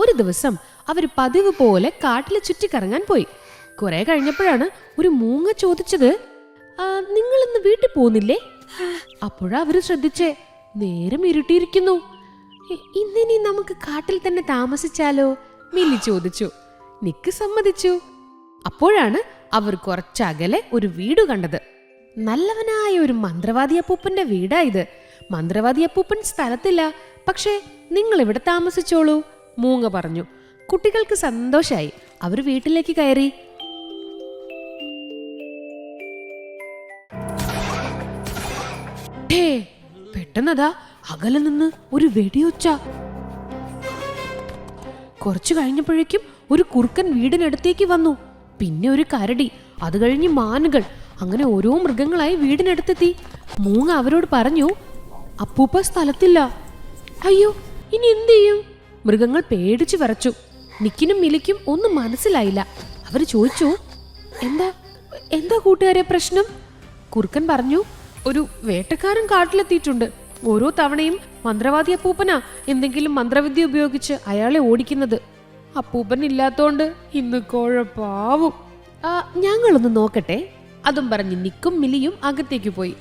ഒരു ദിവസം അവര് പതിവ് പോലെ കാട്ടിൽ ചുറ്റിക്കറങ്ങാൻ പോയി. കുറെ കഴിഞ്ഞപ്പോഴാണ് ഒരു മൂങ്ങ ചോദിച്ചത്, നിങ്ങൾ ഇന്ന് വീട്ടിൽ പോകുന്നില്ലേ? അപ്പോഴാ അവര് ശ്രദ്ധിച്ചേ, നേരം ഇരുട്ടിയിരിക്കുന്നു. ഇന്നിനി നമുക്ക് കാട്ടിൽ തന്നെ താമസിച്ചാലോ? മിലി ചോദിച്ചു. നിക്ക് സമ്മതിച്ചു. അപ്പോഴാണ് അവർ കുറച്ചകലെ ഒരു വീട് കണ്ടത്. നല്ലവനായ ഒരു മന്ത്രവാദി അപ്പൂപ്പന്റെ വീടാ ഇത്. മന്ത്രവാദി അപ്പൂപ്പൻ സ്ഥലത്തില്ല, പക്ഷേ നിങ്ങൾ ഇവിടെ താമസിച്ചോളൂ, മൂങ്ങ പറഞ്ഞു. കുട്ടികൾക്ക് സന്തോഷായി. അവർ വീട്ടിലേക്ക് കയറി. പെട്ടെന്നതാ അകലെ നിന്ന് ഒരു വെടിയൊച്ച. കുറച്ചു കഴിഞ്ഞപ്പോഴേക്കും ഒരു കുറുക്കൻ വീടിനടുത്തേക്ക് വന്നു. പിന്നെ ഒരു കരടി, അത് കഴിഞ്ഞ് മാനുകൾ, അങ്ങനെ ഓരോ മൃഗങ്ങളായി വീടിനടുത്തെത്തി. മൂങ്ങ അവരോട് പറഞ്ഞു, അപ്പൂപ്പ സ്ഥലത്തില്ല. അയ്യോ, ഇനി എന്ത് ചെയ്യും? മൃഗങ്ങൾ പേടിച്ചു വിറച്ചു. നിക്കിനും മിലിക്കും ഒന്നും മനസ്സിലായില്ല. അവര് ചോദിച്ചു, എന്താ എന്താ കൂട്ടുകാരെ പ്രശ്നം? കുറുക്കൻ പറഞ്ഞു, ഒരു വേട്ടക്കാരൻ കാട്ടിലെത്തിയിട്ടുണ്ട്. ഓരോ തവണയും മന്ത്രവാദി അപ്പൂപ്പനാ എന്തെങ്കിലും മന്ത്രവിദ്യ ഉപയോഗിച്ച് അയാളെ ഓടിക്കുന്നത്. അപ്പൂപ്പൻ ഇല്ലാത്തോണ്ട് ഇന്ന് കുഴപ്പാവും. ഞങ്ങളൊന്ന് നോക്കട്ടെ. അതും പറഞ്ഞ് നിക്കും മിലിയും അകത്തേക്ക് പോയി.